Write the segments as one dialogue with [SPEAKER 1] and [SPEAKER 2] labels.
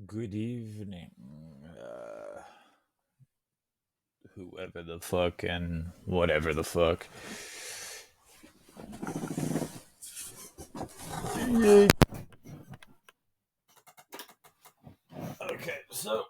[SPEAKER 1] Good evening, whoever the fuck and whatever the fuck. Okay, so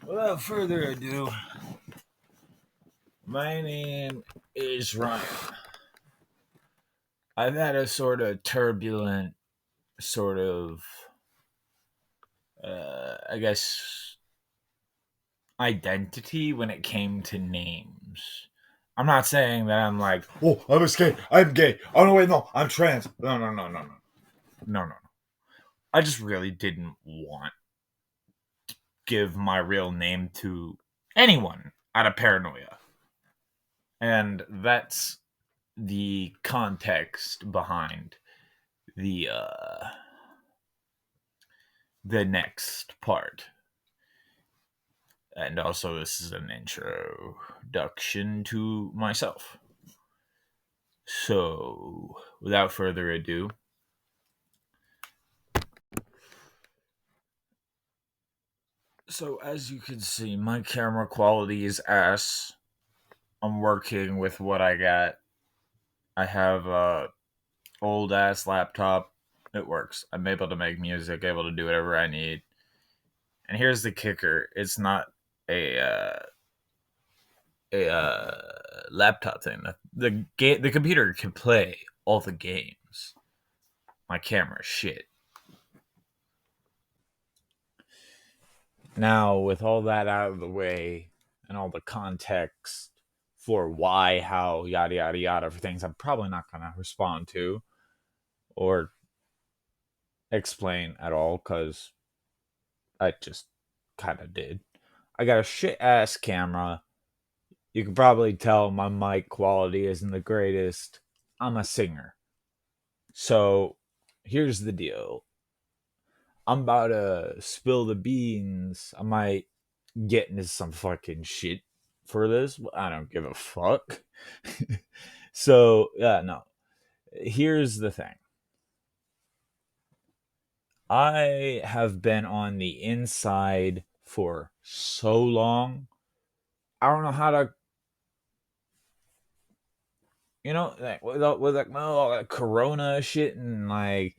[SPEAKER 1] without further ado, my name is Ryan. I've had a sort of turbulent, sort of, I guess, identity when it came to names. I'm not saying that I'm like, oh, I'm gay. I'm gay. Oh no, wait, no, I'm trans. No, no, no, no, no, no, no. I just really didn't want to give my real name to anyone out of paranoia, and that's the context behind the uh, the next part. And also, this is an introduction to myself. So, without further ado, so as you can see, my camera quality is ass. I'm working with what I got. I have a old ass laptop. It works. I'm able to make music, able to do whatever I need. And here's the kicker: it's not a laptop thing. The computer can play all the games. My camera shit. Now, with all that out of the way and all the context for why, how, yada yada yada for things I'm probably not gonna respond to or explain at all because I just kind of did. I got a shit ass camera. You can probably tell my mic quality isn't the greatest. I'm a singer. So here's the deal. I'm about to spill the beans. I might get into some fucking shit for this. I don't give a fuck. So, yeah, no. Here's the thing. I have been on the inside for so long. I don't know how to, like with like all that Corona shit and like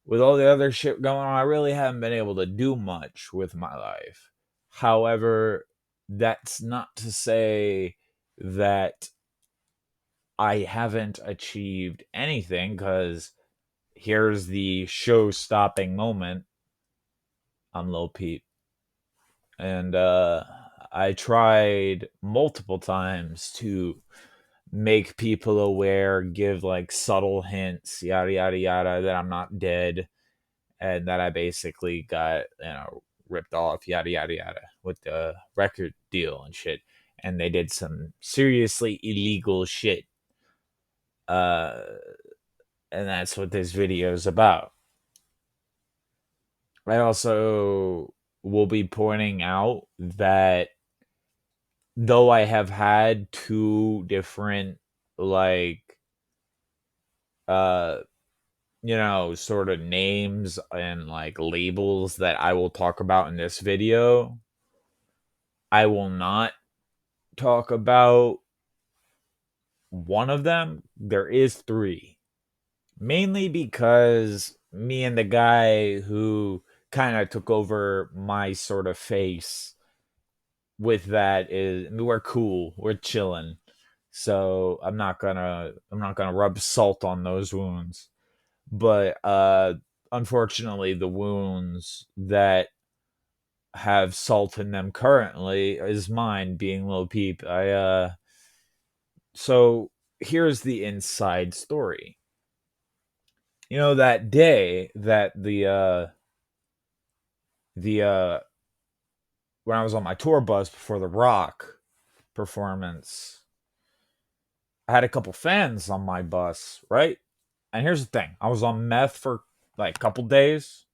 [SPEAKER 1] with all the other shit going on, I really haven't been able to do much with my life. However, that's not to say that I haven't achieved anything because here's the show stopping moment. I'm Lil Peep. And I tried multiple times to make people aware, give like subtle hints, yada, yada, yada, that I'm not dead and that I basically got, ripped off, yada, yada, yada, with the record deal and shit. And they did some seriously illegal shit. Uh, and that's what this video is about. I also will be pointing out that though I have had two different, like, uh, sort of names and like labels that I will talk about in this video, I will not talk about one of them. There is three. Mainly because me and the guy who kind of took over my sort of face with that is we're cool. We're chilling. So I'm not gonna rub salt on those wounds. But unfortunately the wounds that have salt in them currently is mine being Lil Peep. So here's the inside story. That day that the when I was on my tour bus before the Rock performance, I had a couple fans on my bus, right? And here's the thing: I was on meth for like a couple days,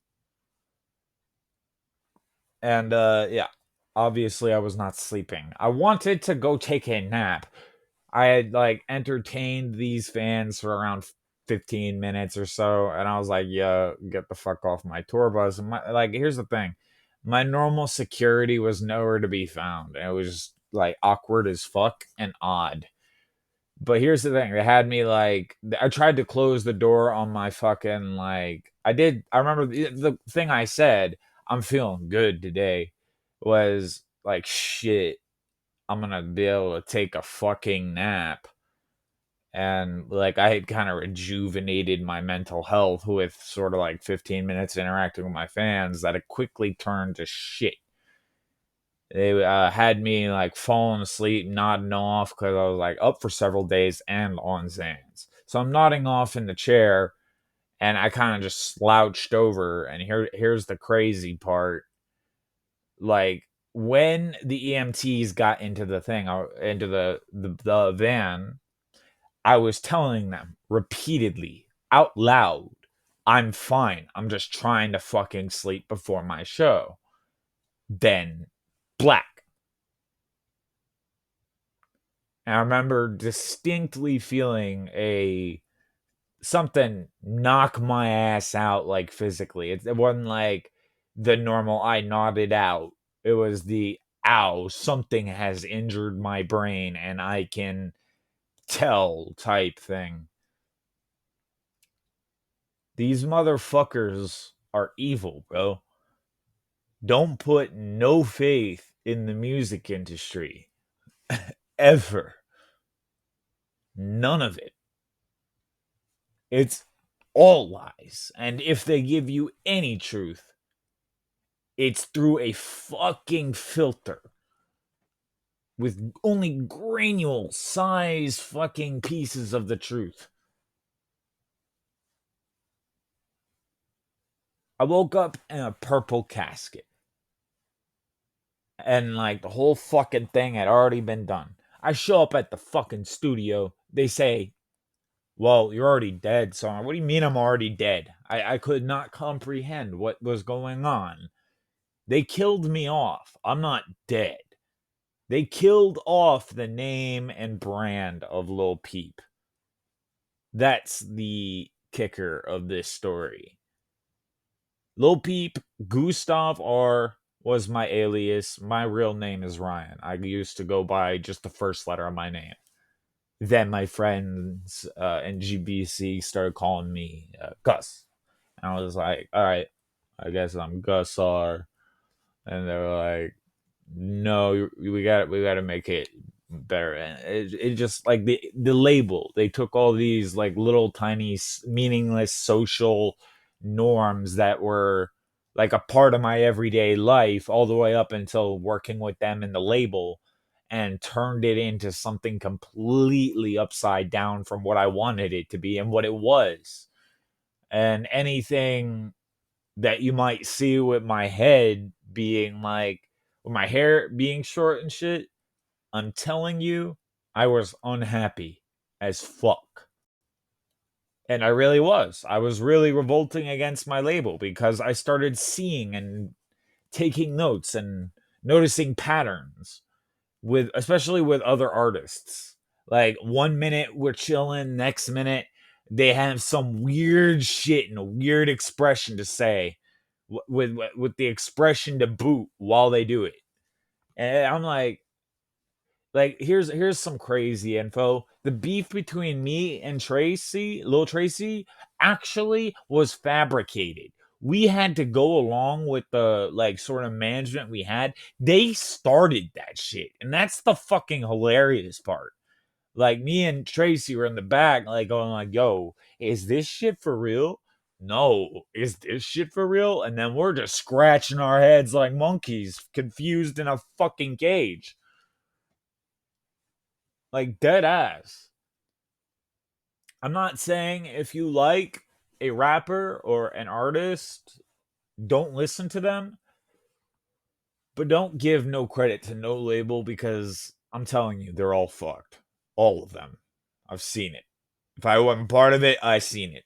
[SPEAKER 1] and yeah, obviously I was not sleeping. I wanted to go take a nap. I had like entertained these fans for around 15 minutes or so, and I was like, "Yeah, get the fuck off my tour bus." And like, here's the thing: my normal security was nowhere to be found. And it was just, like, awkward as fuck and odd. But here's the thing: they had me like, I tried to close the door on my fucking, like, I did. I remember the thing I said. I'm feeling good today. Was like, shit. I'm gonna be able to take a fucking nap. And like, I had kind of rejuvenated my mental health with sort of like 15 minutes interacting with my fans that it quickly turned to shit. They had me like falling asleep, nodding off because I was like up for several days and on Zans. So I'm nodding off in the chair, and I kind of just slouched over. And here's the crazy part: like, when the EMTs got into the thing, into the van, I was telling them repeatedly, out loud, I'm fine. I'm just trying to fucking sleep before my show. Then, black. And I remember distinctly feeling a something knock my ass out, like, physically. It wasn't like the normal I nodded out. It was the ow, something has injured my brain and I can tell type thing. These motherfuckers are evil, bro. Don't put no faith in the music industry. Ever. None of it. It's all lies. And if they give you any truth, it's through a fucking filter with only granule size fucking pieces of the truth. I woke up in a purple casket. And like, the whole fucking thing had already been done. I show up at the fucking studio. They say, well, you're already dead, son. What do you mean I'm already dead? I could not comprehend what was going on. They killed me off. I'm not dead. They killed off the name and brand of Lil Peep. That's the kicker of this story. Lil Peep, Gustav R was my alias. My real name is Ryan. I used to go by just the first letter of my name. Then my friends in GBC started calling me Gus. And I was like, all right, I guess I'm Gus R. And they were like, no, we got to make it better. And it just, like, the label, they took all these like little tiny meaningless social norms that were like a part of my everyday life all the way up until working with them in the label, and turned it into something completely upside down from what I wanted it to be and what it was. And anything that you might see with my head being like, with my hair being short and shit, I'm telling you, I was unhappy as fuck. And I really was. I was really revolting against my label because I started seeing and taking notes and noticing patterns with, especially with other artists. Like, 1 minute we're chilling, next minute they have some weird shit and a weird expression to say, with the expression to boot while they do it. And I'm like, here's some crazy info. The beef between me and Tracy, Lil Tracy, actually was fabricated. We had to go along with the, like, sort of management we had. They started that shit. And that's the fucking hilarious part. Like, me and Tracy were in the back, like, going like, yo, is this shit for real? No, is this shit for real? And then we're just scratching our heads like monkeys, confused in a fucking cage. Like, dead ass. I'm not saying if you like a rapper or an artist, don't listen to them, but don't give no credit to no label, because I'm telling you, they're all fucked. All of them. I've seen it. If I wasn't part of it, I seen it.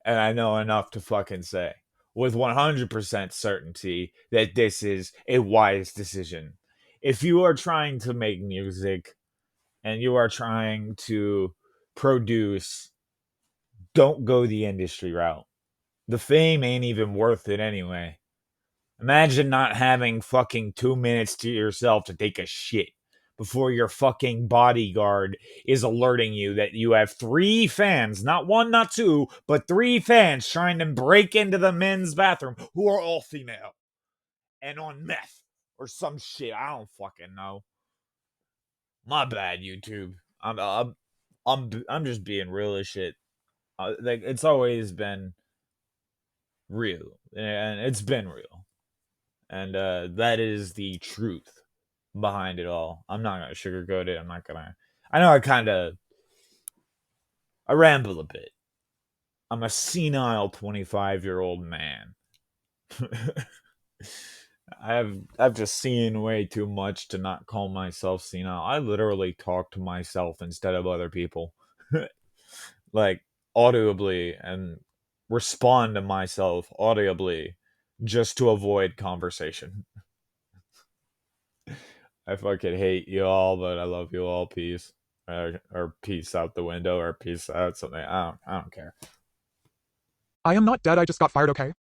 [SPEAKER 1] And I know enough to fucking say with 100% certainty that this is a wise decision. If you are trying to make music and you are trying to produce don't go the industry route. The fame ain't even worth it anyway. Imagine not having fucking 2 minutes to yourself to take a shit before your fucking bodyguard is alerting you that you have 3 fans, not one, not two, but 3 fans trying to break into the men's bathroom who are all female and on meth or some shit. I don't fucking know. My bad, YouTube. I'm just being real as shit. Like it's always been real, and it's been real, and that is the truth behind it all. I'm not gonna sugarcoat it. I'm not gonna. I know I ramble a bit. I'm a senile 25-year-old man. I've just seen way too much to not call myself senile. I literally talk to myself instead of other people. Like audibly and respond to myself audibly just to avoid conversation. I fucking hate you all, but I love you all. Peace. Or peace out the window, or peace out something. I don't care.
[SPEAKER 2] I am not dead, I just got fired, okay?